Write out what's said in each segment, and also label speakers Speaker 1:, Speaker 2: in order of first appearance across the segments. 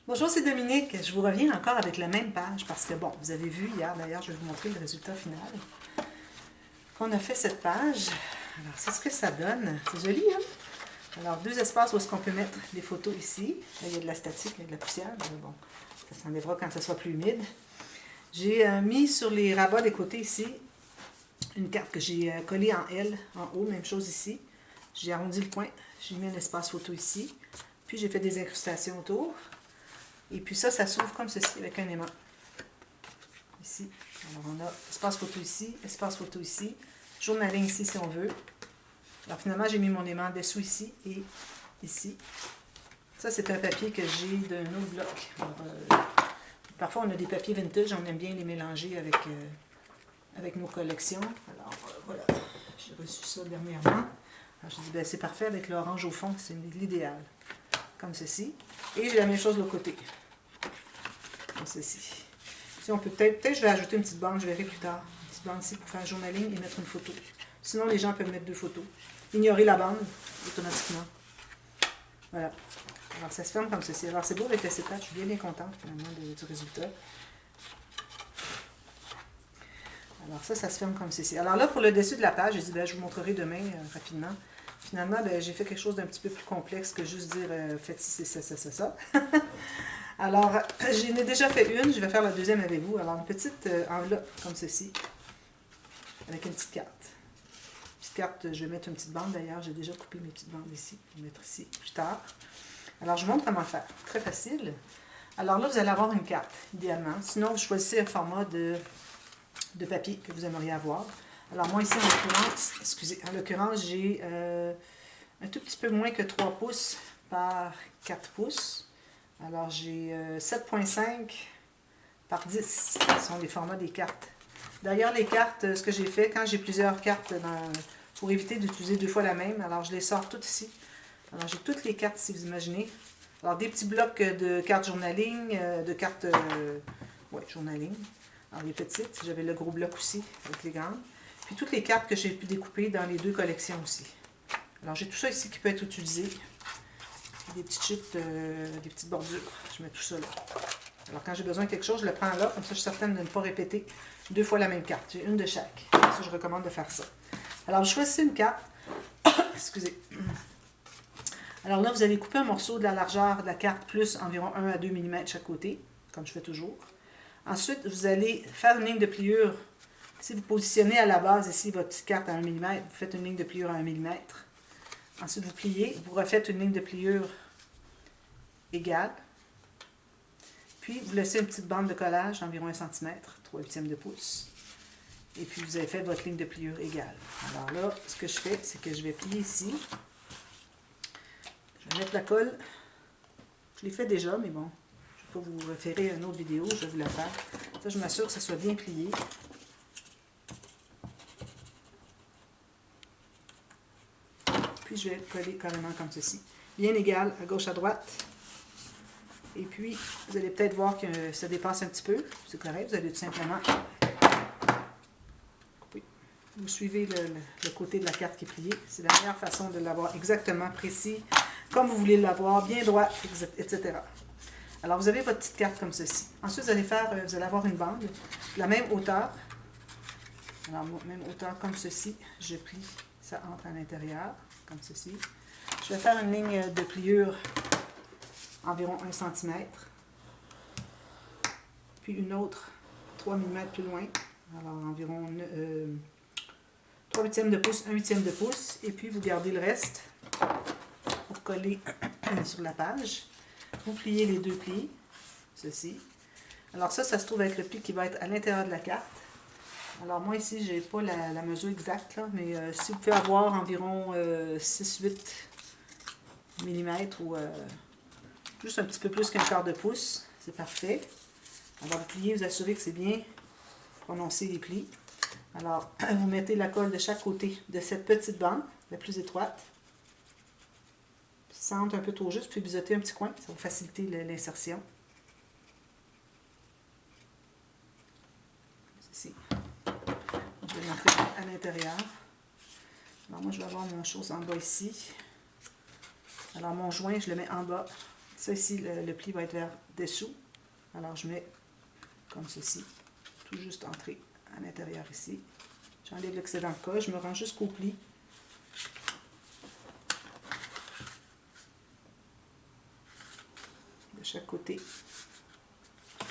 Speaker 1: Bonjour, c'est Dominique. Je vous reviens encore avec la même page parce que, bon, vous avez vu hier, d'ailleurs, je vais vous montrer le résultat final. Qu'on a fait cette page. Alors, c'est ce que ça donne. C'est joli, hein? Alors, deux espaces où est-ce qu'on peut mettre les photos ici. Là, il y a de la statique, il y a de la poussière. Mais bon, ça s'enlèvera quand ça soit plus humide. J'ai mis sur les rabats des côtés ici une carte que j'ai collée en L, en haut, même chose ici. J'ai arrondi le coin, j'ai mis un espace photo ici. Puis, j'ai fait des incrustations autour. Et puis ça s'ouvre comme ceci avec un aimant. Ici. Alors on a espace photo ici, journaling ici si on veut. Alors finalement, j'ai mis mon aimant dessous ici et ici. Ça, c'est un papier que j'ai d'un autre bloc. Alors, parfois, on a des papiers vintage, on aime bien les mélanger avec nos collections. Alors voilà, j'ai reçu ça dernièrement. Alors je dis, ben, c'est parfait avec l'orange au fond, c'est l'idéal. Comme ceci. Et j'ai la même chose de l'autre côté. Comme ceci. Ici, on peut peut-être je vais ajouter une petite bande, je verrai plus tard. Une petite bande ici pour faire un journaling et mettre une photo. Sinon, les gens peuvent mettre deux photos. Ignorer la bande automatiquement. Voilà. Alors, ça se ferme comme ceci. Alors, c'est beau avec le cétage. Je suis bien contente finalement du résultat. Alors, ça se ferme comme ceci. Alors là, pour le dessus de la page, j'ai dit, ben, je vous montrerai demain rapidement. Finalement, ben, j'ai fait quelque chose d'un petit peu plus complexe que juste dire faites ci, c'est ça. Alors, j'en ai déjà fait une, je vais faire la deuxième avec vous. Alors, une petite enveloppe comme ceci, avec une petite carte. Petite carte, je vais mettre une petite bande d'ailleurs, j'ai déjà coupé mes petites bandes ici, je vais mettre ici plus tard. Alors, je vous montre comment faire. Très facile. Alors là, vous allez avoir une carte, idéalement. Sinon, vous choisissez un format de papier que vous aimeriez avoir. Alors moi ici en l'occurrence j'ai un tout petit peu moins que 3 pouces par 4 pouces. Alors j'ai 7,5 par 10. Ce sont les formats des cartes. D'ailleurs les cartes, ce que j'ai fait, quand j'ai plusieurs cartes pour éviter d'utiliser deux fois la même, alors je les sors toutes ici. Alors j'ai toutes les cartes si vous imaginez. Alors des petits blocs de cartes journaling, de cartes journaling. Alors les petites, j'avais le gros bloc aussi avec les grandes. Puis toutes les cartes que j'ai pu découper dans les deux collections aussi. Alors j'ai tout ça ici qui peut être utilisé. Des petites chutes, des petites bordures. Je mets tout ça là. Alors quand j'ai besoin de quelque chose, je le prends là. Comme ça, je suis certaine de ne pas répéter deux fois la même carte. J'ai une de chaque. Ça, je recommande de faire ça. Alors je choisis une carte. Excusez. Alors là, vous allez couper un morceau de la largeur de la carte plus environ 1 à 2 mm chaque côté, comme je fais toujours. Ensuite, vous allez faire une ligne de pliure. Si vous positionnez à la base ici votre petite carte à 1 mm, vous faites une ligne de pliure à 1 mm. Ensuite, vous pliez, vous refaites une ligne de pliure égale. Puis, vous laissez une petite bande de collage d'environ 1 cm, 3/8 de pouce. Et puis, vous avez fait votre ligne de pliure égale. Alors là, ce que je fais, c'est que je vais plier ici. Je vais mettre la colle. Je l'ai fait déjà, mais bon, je ne vais pas vous référer à une autre vidéo, je vais vous la faire. Ça, je m'assure que ça soit bien plié. Puis je vais coller carrément comme ceci. Bien égal, à gauche à droite. Et puis, vous allez peut-être voir que ça dépasse un petit peu. C'est correct, vous allez tout simplement couper. Vous suivez le côté de la carte qui est plié. C'est la meilleure façon de l'avoir exactement précis, comme vous voulez l'avoir, bien droit, etc. Alors, vous avez votre petite carte comme ceci. Ensuite, vous allez avoir une bande de la même hauteur. Alors, même hauteur comme ceci. Je plie, ça entre à l'intérieur, comme ceci. Je vais faire une ligne de pliure environ 1 cm. Puis une autre 3 mm plus loin. Alors, environ 3/8 de pouce, 1/8 de pouce. Et puis, vous gardez le reste pour coller sur la page. Vous pliez les deux plis, ceci. Alors ça se trouve avec le pli qui va être à l'intérieur de la carte. Alors moi ici, je n'ai pas la mesure exacte, là, mais si vous pouvez avoir environ 6-8 mm ou juste un petit peu plus qu'un quart de pouce, c'est parfait. Alors vous pliez, vous assurez que c'est bien prononcé les plis. Alors vous mettez la colle de chaque côté de cette petite bande, la plus étroite. Centre un peu trop juste, puis biseauter un petit coin, ça va faciliter l'insertion. Ici. Je vais l'entrer à l'intérieur. Alors moi, je vais avoir mon chose en bas ici. Alors mon joint, je le mets en bas, Ça ici, le pli va être vers dessous. Alors je mets comme ceci, tout juste entré à l'intérieur ici. J'enlève l'excédent de colle, je me rends jusqu'au pli. De chaque côté.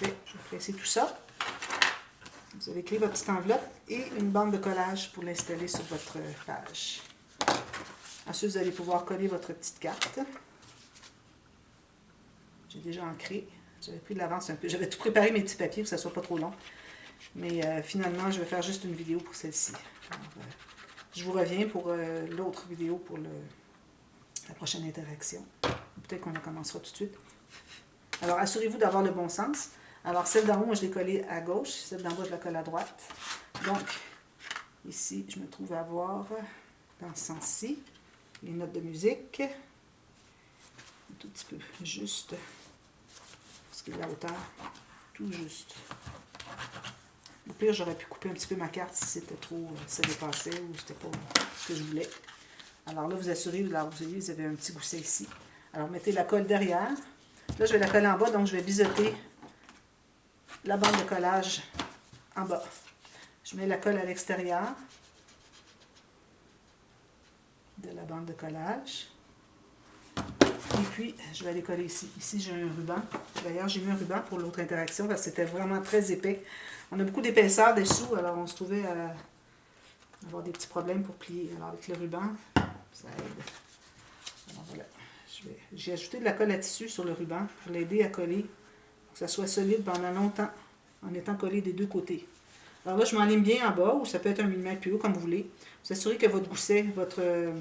Speaker 1: Je vais presser tout ça. Vous avez créé votre petite enveloppe et une bande de collage pour l'installer sur votre page. Ensuite, vous allez pouvoir coller votre petite carte. J'ai déjà ancré. J'avais pris de l'avance un peu. J'avais tout préparé mes petits papiers pour que ça ne soit pas trop long. Mais finalement, je vais faire juste une vidéo pour celle-ci. Je vous reviens pour l'autre vidéo pour la prochaine interaction. Peut-être qu'on en commencera tout de suite. Alors, assurez-vous d'avoir le bon sens. Alors, celle d'en haut, moi, je l'ai collée à gauche. Celle d'en bas, je la colle à droite. Donc, ici, je me trouve à avoir, dans ce sens-ci, les notes de musique. Un tout petit peu juste. Parce que la hauteur, tout juste. Au pire, j'aurais pu couper un petit peu ma carte si c'était trop, ça dépassait ou c'était pas ce que je voulais. Alors là, vous assurez, vous avez un petit gousset ici. Alors, mettez la colle derrière. Là, je vais la coller en bas, donc je vais biseauter la bande de collage en bas. Je mets la colle à l'extérieur de la bande de collage. Et puis, je vais aller coller ici. Ici, j'ai un ruban. D'ailleurs, j'ai mis un ruban pour l'autre interaction parce que c'était vraiment très épais. On a beaucoup d'épaisseur dessous, alors on se trouvait à avoir des petits problèmes pour plier. Alors, avec le ruban, ça aide. Alors, voilà. J'ai ajouté de la colle à tissu sur le ruban pour l'aider à coller, pour que ça soit solide pendant longtemps, en étant collé des deux côtés. Alors là, je m'enligne bien en bas, ou ça peut être 1 mm plus haut, comme vous voulez. Vous assurez que votre gousset, votre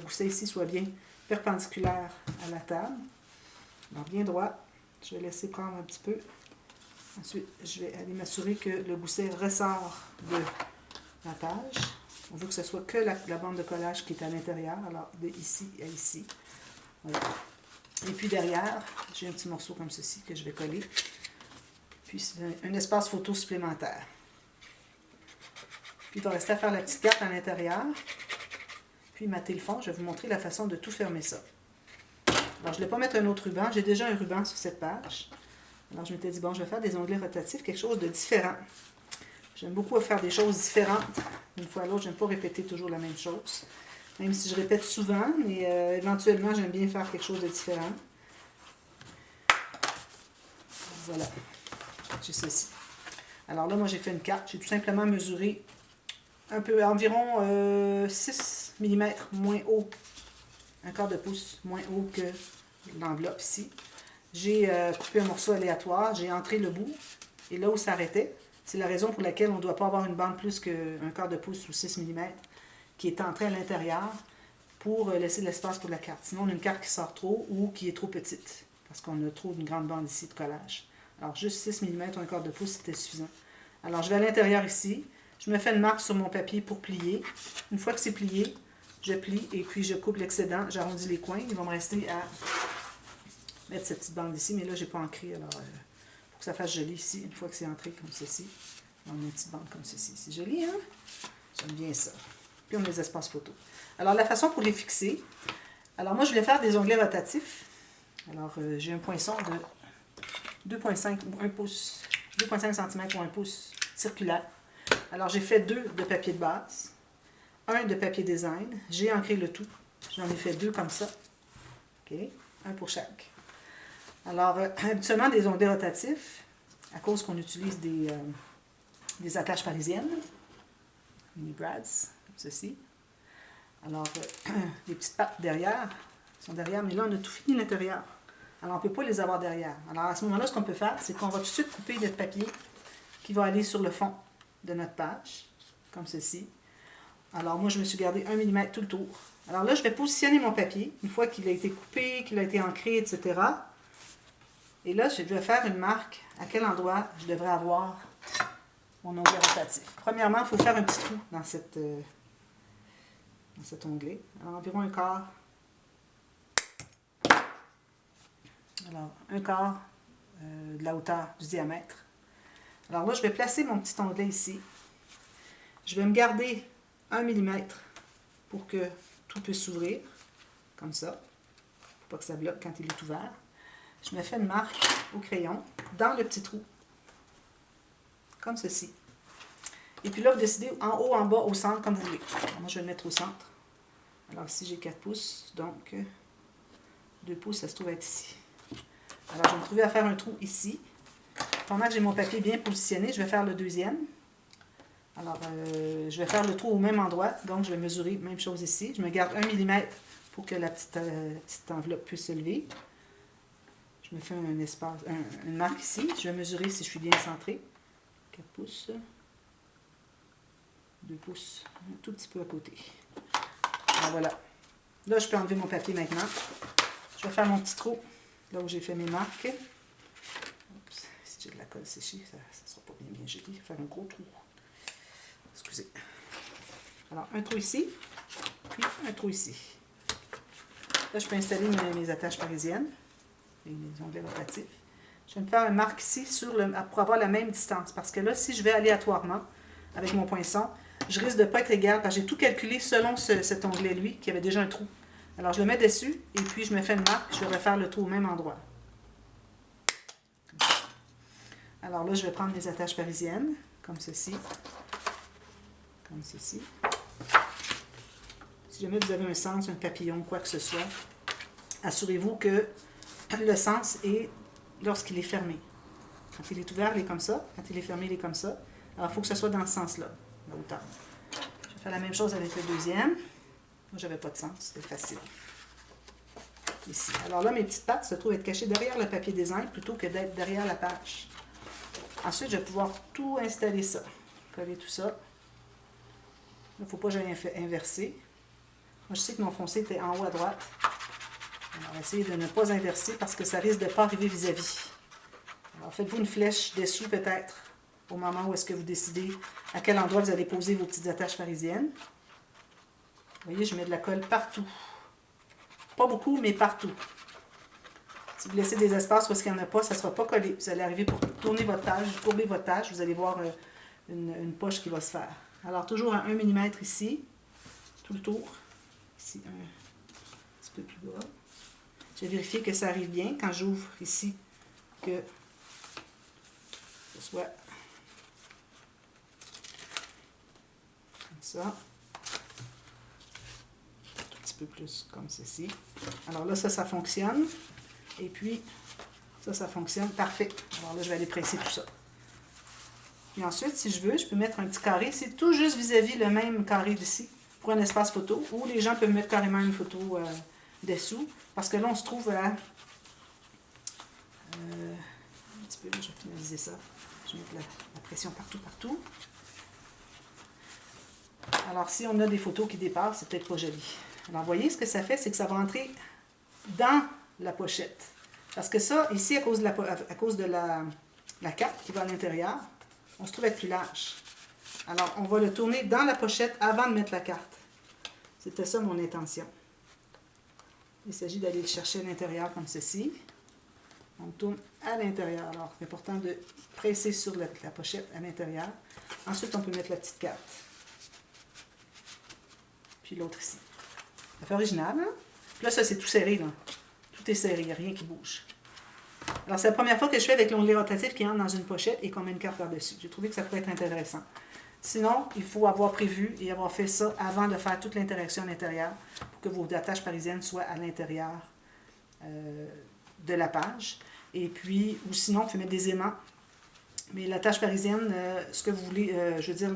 Speaker 1: gousset ici soit bien perpendiculaire à la table. Alors, bien droit. Je vais laisser prendre un petit peu. Ensuite, je vais aller m'assurer que le gousset ressort de la page. On veut que ce soit que la bande de collage qui est à l'intérieur, alors de ici à ici. Voilà. Et puis derrière, j'ai un petit morceau comme ceci que je vais coller. Puis c'est un espace photo supplémentaire. Puis il va rester à faire la petite carte à l'intérieur. Puis mater le fond, je vais vous montrer la façon de tout fermer ça. Alors je ne vais pas mettre un autre ruban, j'ai déjà un ruban sur cette page. Alors je m'étais dit, bon, je vais faire des onglets rotatifs, quelque chose de différent. J'aime beaucoup faire des choses différentes. D'une fois à l'autre, je n'aime pas répéter toujours la même chose. Même si je répète souvent, mais éventuellement, j'aime bien faire quelque chose de différent. Voilà. J'ai ceci. Alors là, moi, j'ai fait une carte. J'ai tout simplement mesuré un peu, environ 6 mm moins haut, un quart de pouce moins haut que l'enveloppe ici. J'ai coupé un morceau aléatoire, j'ai entré le bout, et là où ça arrêtait, c'est la raison pour laquelle on ne doit pas avoir une bande plus qu'un quart de pouce ou 6 mm qui est entrée à l'intérieur pour laisser de l'espace pour la carte. Sinon, on a une carte qui sort trop ou qui est trop petite, parce qu'on a trop d'une grande bande ici de collage. Alors, juste 6 mm ou un quart de pouce, c'était suffisant. Alors, je vais à l'intérieur ici, je me fais une marque sur mon papier pour plier. Une fois que c'est plié, je plie et puis je coupe l'excédent, j'arrondis les coins. Il va me rester à mettre cette petite bande ici, mais là, je n'ai pas ancré, alors pour que ça fasse joli ici, une fois que c'est entré comme ceci, on a une petite bande comme ceci. C'est joli, hein? J'aime bien ça. Puis on a les espaces photos. Alors, la façon pour les fixer, alors moi, je voulais faire des onglets rotatifs. Alors, j'ai un poinçon de 2,5 ou 1 pouce, 2,5 cm ou 1 pouce circulaire. Alors, j'ai fait 2 de papier de base, 1 de papier design. J'ai ancré le tout. J'en ai fait 2 comme ça. OK? 1 pour chaque. Alors, habituellement, des onglets rotatifs, à cause qu'on utilise des attaches parisiennes, mini brads, comme ceci. Alors, les petites pattes derrière sont derrière, mais là, on a tout fini l'intérieur. Alors, on ne peut pas les avoir derrière. Alors, à ce moment-là, ce qu'on peut faire, c'est qu'on va tout de suite couper notre papier qui va aller sur le fond de notre page, comme ceci. Alors, moi, je me suis gardé 1 mm tout le tour. Alors là, je vais positionner mon papier, une fois qu'il a été coupé, qu'il a été ancré, etc. Et là, je vais faire une marque à quel endroit je devrais avoir mon onglet rotatif. Premièrement, il faut faire un petit trou dans cet onglet. Alors, environ un quart. Alors, un quart de la hauteur du diamètre. Alors là, je vais placer mon petit onglet ici. Je vais me garder 1 mm pour que tout puisse s'ouvrir, comme ça. Il ne faut pas que ça bloque quand il est ouvert. je me fais une marque au crayon dans le petit trou, comme ceci. Et puis là, vous décidez en haut, en bas, au centre, comme vous voulez. Alors, moi, je vais le mettre au centre. Alors ici, j'ai 4 pouces, donc 2 pouces, ça se trouve être ici. Alors, je vais me trouver à faire un trou ici. Pendant que j'ai mon papier bien positionné, je vais faire le deuxième. Alors, je vais faire le trou au même endroit, donc je vais mesurer, même chose ici. Je me garde 1 mm pour que la petite enveloppe puisse se lever. Je me fais un espace, une marque ici. Je vais mesurer si je suis bien centré. 4 pouces. 2 pouces, un tout petit peu à côté. Alors voilà. Là, je peux enlever mon papier maintenant. Je vais faire mon petit trou, là où j'ai fait mes marques. Oups, si j'ai de la colle séchée, ça ne sera pas bien joli. Je vais faire un gros trou. Excusez. Alors, un trou ici, puis un trou ici. Là, je peux installer mes attaches parisiennes et mes onglets rotatifs. Je vais me faire une marque ici pour avoir la même distance. Parce que là, si je vais aléatoirement avec mon poinçon, je risque de ne pas être égal parce que j'ai tout calculé selon cet onglet, lui, qui avait déjà un trou. Alors, je le mets dessus et puis je me fais une marque. Je vais refaire le trou au même endroit. Alors là, je vais prendre mes attaches parisiennes, comme ceci. Comme ceci. Si jamais vous avez un sens, un papillon, quoi que ce soit, assurez-vous que le sens est lorsqu'il est fermé. Quand il est ouvert, il est comme ça. Quand il est fermé, il est comme ça. Alors, il faut que ce soit dans ce sens-là, la hauteur. Je vais faire la même chose avec le deuxième. Moi, j'avais pas de sens, c'était facile. Ici. Alors là, mes petites pattes se trouvent être cachées derrière le papier design plutôt que d'être derrière la page. Ensuite, je vais pouvoir tout installer ça. Coller tout ça. Il ne faut pas que j'aille inverser. Moi, je sais que mon foncé était en haut à droite. On va essayer de ne pas inverser parce que ça risque de ne pas arriver vis-à-vis. Alors, faites-vous une flèche dessous peut-être au moment où est-ce que vous décidez à quel endroit vous allez poser vos petites attaches parisiennes. Vous voyez, je mets de la colle partout. Pas beaucoup, mais partout. Si vous laissez des espaces parce qu'il n'y en a pas, ça ne sera pas collé. Vous allez arriver pour tourner votre page, courber votre page, vous allez voir une poche qui va se faire. Alors, toujours à 1 mm ici, tout le tour. Ici, un petit peu plus bas. Je vais vérifier que ça arrive bien quand j'ouvre ici, que ce soit comme ça. Un tout petit peu plus comme ceci. Alors là, ça fonctionne. Et puis, ça fonctionne. Parfait. Alors là, je vais aller presser tout ça. Et ensuite, si je veux, je peux mettre un petit carré. C'est tout juste vis-à-vis le même carré d'ici pour un espace photo. Ou les gens peuvent mettre carrément une photo dessous. Parce que là, on se trouve à... un petit peu, je vais finaliser ça. Je vais mettre la pression partout. Alors, si on a des photos qui dépassent, c'est peut-être pas joli. Alors, vous voyez, ce que ça fait, c'est que ça va entrer dans la pochette. Parce que ça, ici, à cause de la carte qui va à l'intérieur, on se trouve être plus large. Alors, on va le tourner dans la pochette avant de mettre la carte. C'était ça mon intention. Il s'agit d'aller le chercher à l'intérieur comme ceci. On tourne à l'intérieur. Alors, c'est important de presser sur la pochette à l'intérieur. Ensuite, on peut mettre la petite carte. Puis l'autre ici. Ça fait original, hein? Puis là, ça, c'est tout serré, là. Tout est serré, il n'y a rien qui bouge. Alors, c'est la première fois que je fais avec l'onglet rotatif qui entre dans une pochette et qu'on met une carte par-dessus. J'ai trouvé que ça pourrait être intéressant. Sinon, il faut avoir prévu et avoir fait ça avant de faire toute l'interaction à l'intérieur pour que vos attaches parisiennes soient à l'intérieur de la page. Et puis, ou sinon, vous pouvez mettre des aimants. Mais l'attache parisienne, ce que vous voulez, je veux dire,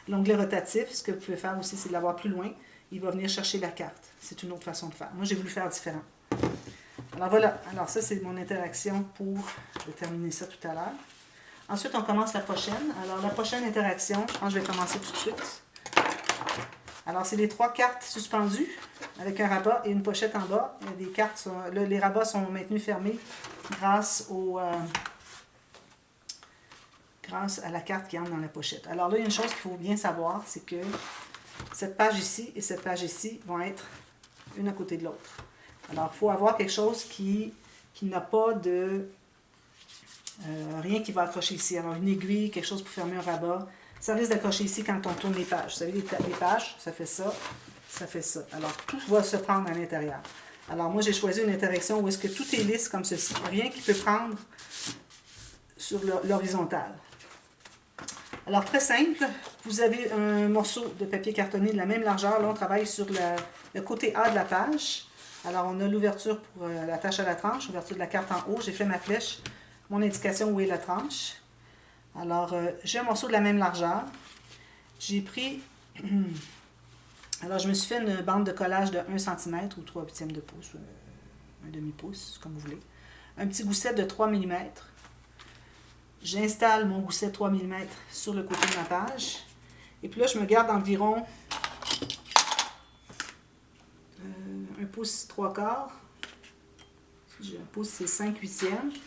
Speaker 1: l'onglet rotatif, ce que vous pouvez faire aussi, c'est de l'avoir plus loin. Il va venir chercher la carte. C'est une autre façon de faire. Moi, j'ai voulu faire différent. Alors voilà. Alors ça, c'est mon interaction pour... Je vais terminer ça tout à l'heure. Ensuite, on commence la prochaine. Alors, la prochaine interaction, je pense que je vais commencer tout de suite. Alors, c'est les 3 cartes suspendues avec un rabat et une pochette en bas. Les cartes les rabats sont maintenus fermés grâce à la carte qui entre dans la pochette. Alors là, il y a une chose qu'il faut bien savoir, c'est que cette page ici et cette page ici vont être une à côté de l'autre. Alors, il faut avoir quelque chose qui n'a pas de... rien qui va accrocher ici. Alors, une aiguille, quelque chose pour fermer un rabat. Ça risque d'accrocher ici quand on tourne les pages. Vous savez, les pages, ça fait ça, ça fait ça. Alors, tout va se prendre à l'intérieur. Alors moi, j'ai choisi une interaction où est-ce que tout est lisse comme ceci. Rien qui peut prendre sur l'horizontale. Alors, très simple. Vous avez un morceau de papier cartonné de la même largeur. Là, on travaille sur le côté A de la page. Alors, on a l'ouverture pour la tâche à la tranche, l'ouverture de la carte en haut. J'ai fait ma flèche, mon indication où est la tranche. Alors, j'ai un morceau de la même largeur. J'ai pris... Alors, je me suis fait une bande de collage de 1 cm ou 3/8 de pouce, un demi-pouce, comme vous voulez. Un petit gousset de 3 mm. J'installe mon gousset 3 mm sur le côté de ma page. Et puis là, je me garde environ 1 pouce 3/4. Si j'ai un pouce, c'est 5/8.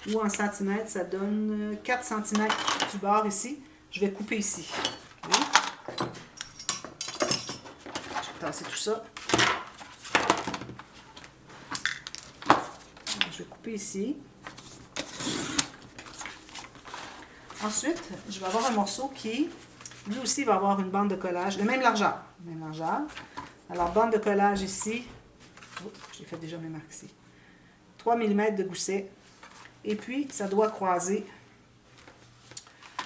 Speaker 1: Ou en centimètres, ça donne 4 cm du bord ici. Je vais couper ici. Oui. Je vais tasser tout ça. Alors, je vais couper ici. Ensuite, je vais avoir un morceau qui, lui aussi, va avoir une bande de collage, de même largeur. Même largeur. Alors, bande de collage ici. Oh, j'ai fait déjà mes marques ici. 3 mm de gousset. Et puis, ça doit croiser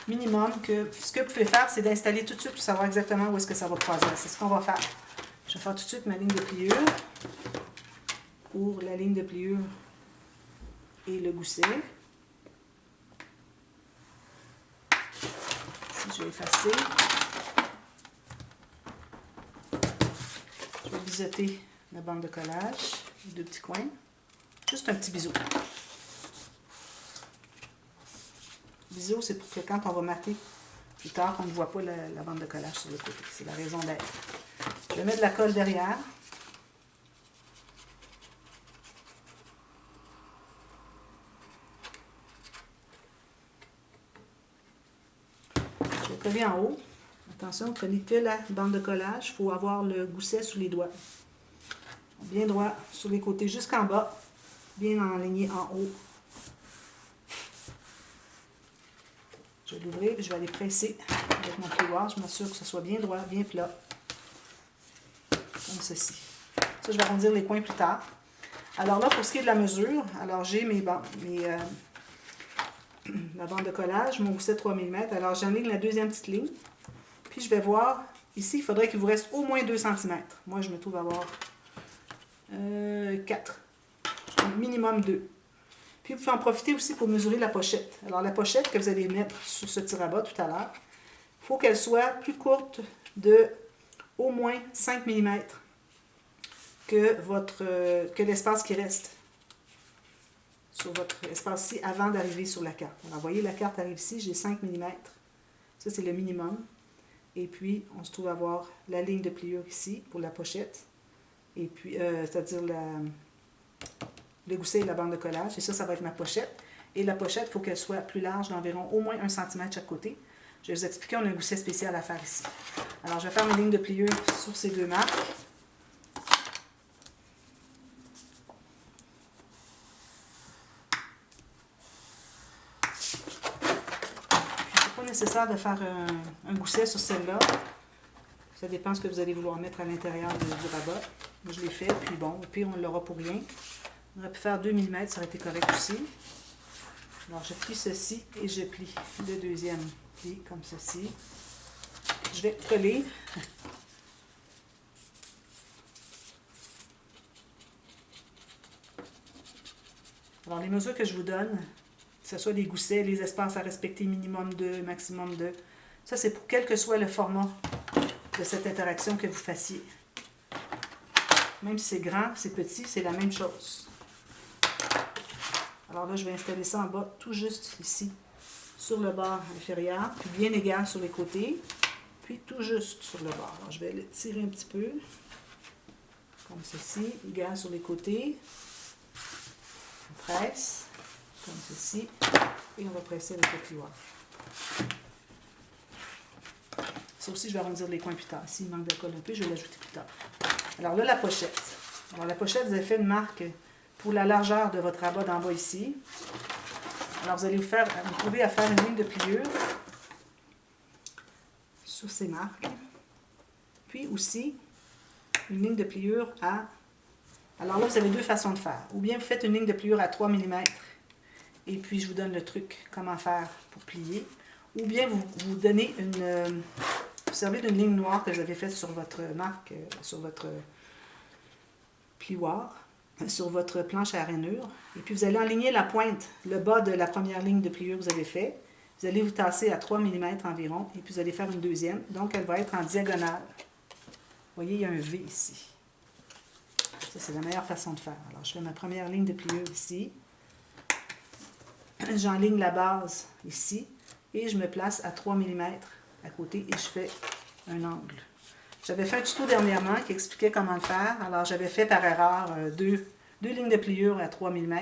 Speaker 1: minimum. Ce que vous pouvez faire, c'est d'installer tout de suite pour savoir exactement où est-ce que ça va croiser. C'est ce qu'on va faire. Je vais faire tout de suite ma ligne de pliure pour la ligne de pliure et le gousset. Je vais effacer. Je vais biseauter la bande de collage, les deux petits coins. Juste un petit biseau. Biseau, c'est pour que quand on va mater plus tard, on ne voit pas la bande de collage sur le côté. C'est la raison d'être. Je vais mettre de la colle derrière. Je vais coller en haut. Attention, prenez que la bande de collage. Il faut avoir le gousset sous les doigts. Bien droit sur les côtés jusqu'en bas. Bien enligné en haut. Je vais l'ouvrir et je vais aller presser avec mon plioir. Je m'assure que ce soit bien droit, bien plat. Comme ceci. Ça, je vais arrondir les coins plus tard. Alors là, pour ce qui est de la mesure, alors j'ai la bande de collage, mon gousset 3 mm. Alors j'enligne la deuxième petite ligne. Puis je vais voir, ici, il faudrait qu'il vous reste au moins 2 cm. Moi, je me trouve avoir 4. Minimum 2. Puis vous pouvez en profiter aussi pour mesurer la pochette. Alors la pochette que vous allez mettre sur ce tir-à-bas tout à l'heure, il faut qu'elle soit plus courte de au moins 5 mm que l'espace qui reste sur votre espace-ci avant d'arriver sur la carte. Alors, vous voyez, la carte arrive ici, j'ai 5 mm. Ça, c'est le minimum. Et puis, on se trouve à avoir la ligne de pliure ici pour la pochette. Et puis, c'est-à-dire le gousset et la bande de collage. Et ça va être ma pochette. Et la pochette, il faut qu'elle soit plus large d'environ au moins 1 cm chaque côté. Je vais vous expliquer, on a un gousset spécial à faire ici. Alors, je vais faire mes lignes de pliure sur ces deux marques. Nécessaire de faire un gousset sur celle-là. Ça dépend de ce que vous allez vouloir mettre à l'intérieur du rabat. Moi, je l'ai fait, puis bon, puis on l'aura pour rien. On aurait pu faire 2 mm, ça aurait été correct aussi. Alors, je plie ceci et je plie le deuxième pli comme ceci. Je vais coller. Alors, les mesures que je vous donne, que ce soit les goussets, les espaces à respecter, minimum 2, maximum 2. Ça, c'est pour quel que soit le format de cette interaction que vous fassiez. Même si c'est grand, c'est petit, c'est la même chose. Alors là, je vais installer ça en bas, tout juste ici, sur le bord inférieur, puis bien égal sur les côtés, puis tout juste sur le bord. Alors, je vais le tirer un petit peu, comme ceci, égal sur les côtés. On presse. Comme ceci, et on va presser avec le plioir. Ça aussi, je vais arrondir les coins plus tard. S'il manque de colle un peu, je vais l'ajouter plus tard. Alors là, la pochette. Alors la pochette, vous avez fait une marque pour la largeur de votre rabat d'en bas ici. Alors vous allez vous trouver à faire une ligne de pliure sur ces marques. Puis aussi, une ligne de pliure à Alors là, vous avez deux façons de faire. Ou bien vous faites une ligne de pliure à 3 mm, et puis je vous donne le truc, comment faire pour plier. Ou bien vous donnez une... vous servez d'une ligne noire que j'avais faite sur votre marque, sur votre plioir, sur votre planche à rainure. Et puis vous allez aligner la pointe, le bas de la première ligne de pliure que vous avez fait. Vous allez vous tasser à 3 mm environ, et puis vous allez faire une deuxième. Donc elle va être en diagonale. Vous voyez, il y a un V ici. Ça, c'est la meilleure façon de faire. Alors, je fais ma première ligne de pliure ici. J'enligne la base ici. Et je me place à 3 mm à côté et je fais un angle. J'avais fait un tuto dernièrement qui expliquait comment le faire. Alors, j'avais fait par erreur deux lignes de pliure à 3 mm.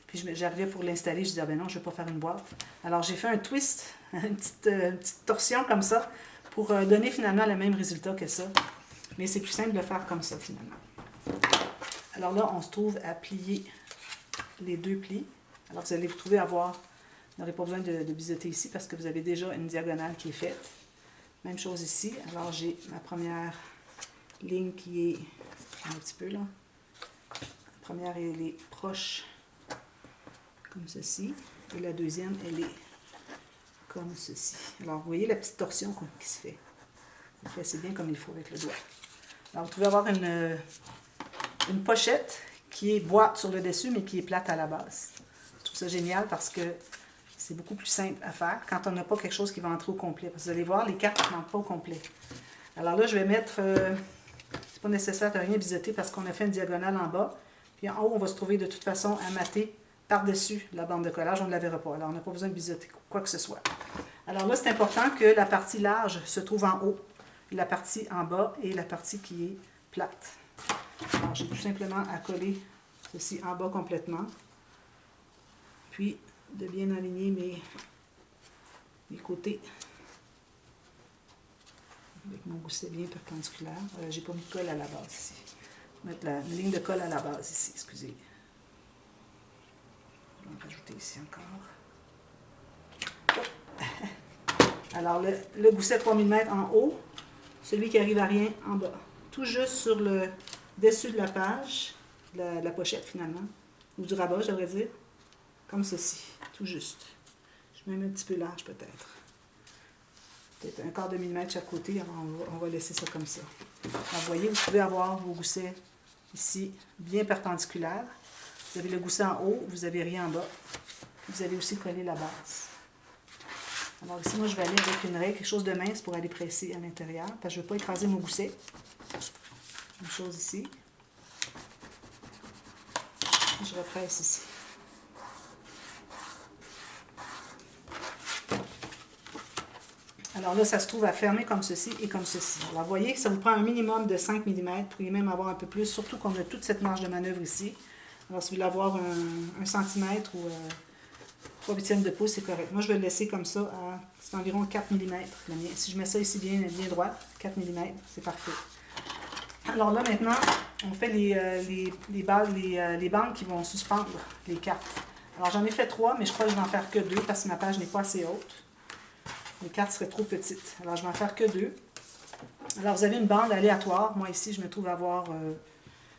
Speaker 1: Puis, j'arrivais pour l'installer. Je disais, ah ben non, je ne vais pas faire une boîte. Alors, j'ai fait un twist, une petite torsion comme ça pour donner finalement le même résultat que ça. Mais c'est plus simple de le faire comme ça, finalement. Alors là, on se trouve à plier les deux plis. Alors, vous allez vous trouver à voir, vous n'aurez pas besoin de biseauter ici parce que vous avez déjà une diagonale qui est faite. Même chose ici. Alors, j'ai ma première ligne qui est un petit peu là. La première, elle est proche comme ceci. Et la deuxième, elle est comme ceci. Alors, vous voyez la petite torsion qui se fait. Vous faites assez bien comme il faut avec le doigt. Alors, vous pouvez avoir une pochette qui est boîte sur le dessus, mais qui est plate à la base. Je trouve ça génial parce que c'est beaucoup plus simple à faire quand on n'a pas quelque chose qui va entrer au complet. Parce que vous allez voir, les cartes n'entrent pas au complet. Alors là, je vais mettre... c'est pas nécessaire de rien biseauter parce qu'on a fait une diagonale en bas. Puis en haut, on va se trouver de toute façon à mater par-dessus la bande de collage. On ne la verra pas. Alors, on n'a pas besoin de biseauter quoi que ce soit. Alors là, c'est important que la partie large se trouve en haut, la partie en bas et la partie qui est plate. Alors, j'ai tout simplement à coller ceci en bas complètement. Puis, de bien aligner mes côtés avec mon gousset bien perpendiculaire. J'ai pas mis de colle à la base ici. Je vais mettre une ligne de colle à la base ici, excusez. Je vais en rajouter ici encore. Alors, le gousset 3 mm en haut, celui qui arrive à rien en bas. Tout juste sur le dessus de la page, la pochette finalement, ou du rabat, j'aimerais dire, comme ceci, tout juste. Je mets même un petit peu large peut-être. Peut-être un quart de millimètre chaque côté, alors on va laisser ça comme ça. Alors, vous voyez, vous pouvez avoir vos goussets ici, bien perpendiculaires. Vous avez le gousset en haut, vous n'avez rien en bas. Vous allez aussi coller la base. Alors ici, moi, je vais aller avec une règle, quelque chose de mince pour aller presser à l'intérieur, parce que je ne veux pas écraser mon gousset. Une chose ici. Je represse ici. Alors là, ça se trouve à fermer comme ceci et comme ceci. Alors, vous voyez que ça vous prend un minimum de 5 mm. Vous pourriez même avoir un peu plus, surtout qu'on a toute cette marge de manœuvre ici. Alors, si vous voulez avoir 1 cm ou 3/8 de pouce, c'est correct. Moi, je vais le laisser comme ça à c'est environ 4 mm. Si je mets ça ici bien droit, 4 mm, c'est parfait. Alors là, maintenant, on fait les bandes qui vont suspendre les cartes. Alors, j'en ai fait 3, mais je crois que je vais en faire que 2 parce que ma page n'est pas assez haute. Les cartes seraient trop petites. Alors, je vais en faire que 2. Alors, vous avez une bande aléatoire. Moi, ici, je me trouve à avoir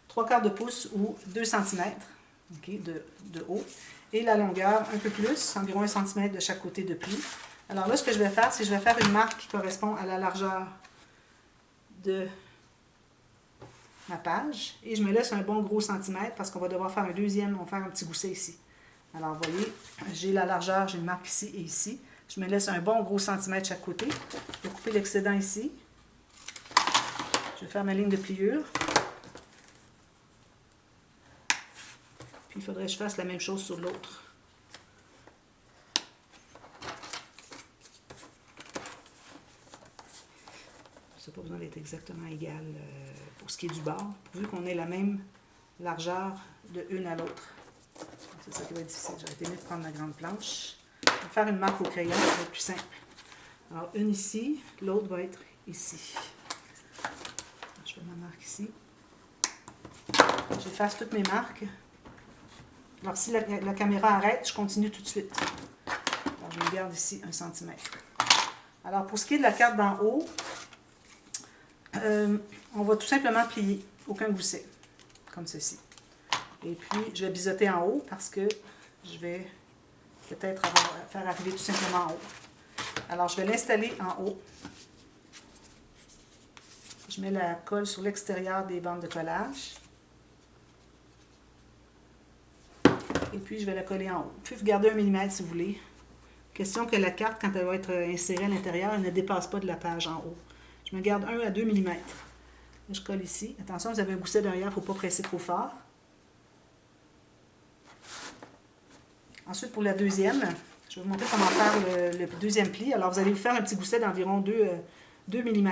Speaker 1: 3/4 de pouce ou 2 cm okay, de haut. Et la longueur, un peu plus, environ 1 cm de chaque côté de pli. Alors là, ce que je vais faire, c'est que je vais faire une marque qui correspond à la largeur de ma page. Et je me laisse un bon gros centimètre parce qu'on va devoir faire un deuxième, on va faire un petit gousset ici. Alors, vous voyez, j'ai la largeur, j'ai une marque ici et ici. Je me laisse un bon gros centimètre chaque côté. Je vais couper l'excédent ici. Je vais faire ma ligne de pliure. Puis, il faudrait que je fasse la même chose sur l'autre. Ça n'a pas besoin d'être exactement égal pour ce qui est du bord, pourvu qu'on ait la même largeur de une à l'autre. C'est ça qui va être difficile. J'aurais été mieux de prendre ma grande planche. Je vais faire une marque au crayon, ça va être plus simple. Alors, une ici, l'autre va être ici. Alors, je fais ma marque ici. J'efface toutes mes marques. Alors, si la caméra arrête, je continue tout de suite. Alors, je me garde ici 1 cm. Alors, pour ce qui est de la carte d'en haut, on va tout simplement plier, aucun gousset. comme ceci. Et puis, je vais biseauter en haut parce que je vais peut-être faire arriver tout simplement en haut. Alors, je vais l'installer en haut. Je mets la colle sur l'extérieur des bandes de collage. Et puis, je vais la coller en haut. Puis, vous gardez 1 mm si vous voulez. Question que la carte, quand elle va être insérée à l'intérieur, elle ne dépasse pas de la page en haut. Je me garde 1 à 2 mm. Je colle ici. Attention, vous avez un gousset derrière, il ne faut pas presser trop fort. Ensuite, pour la deuxième, je vais vous montrer comment faire le deuxième pli. Alors, vous allez vous faire un petit gousset d'environ 2 mm.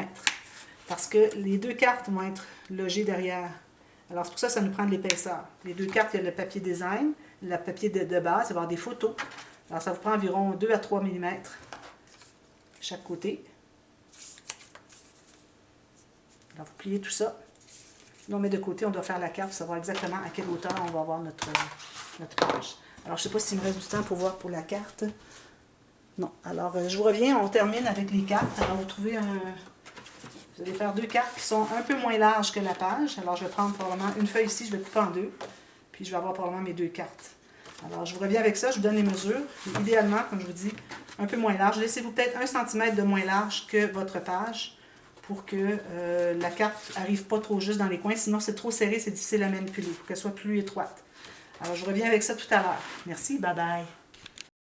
Speaker 1: Parce que les 2 cartes vont être logées derrière. Alors, c'est pour ça que ça nous prend de l'épaisseur. Les 2 cartes, il y a le papier design, le papier de base, il va y avoir des photos. Alors, ça vous prend environ 2 à 3 mm chaque côté. Alors, vous pliez tout ça. Là, on met de côté, on doit faire la carte pour savoir exactement à quelle hauteur on va avoir notre page. Alors, je ne sais pas s'il me reste du temps pour voir pour la carte. Non. Alors, je vous reviens, on termine avec les cartes. Alors, vous allez faire 2 cartes qui sont un peu moins larges que la page. Alors, je vais prendre probablement une feuille ici, je vais couper en 2. Puis, je vais avoir probablement mes 2 cartes. Alors, je vous reviens avec ça, je vous donne les mesures. Idéalement, comme je vous dis, un peu moins large. Laissez-vous peut-être 1 cm de moins large que votre page pour que la carte n'arrive pas trop juste dans les coins. Sinon, c'est trop serré, c'est difficile à manipuler. Il faut qu'elle soit plus étroite. Alors, je reviens avec ça tout à l'heure. Merci, bye bye.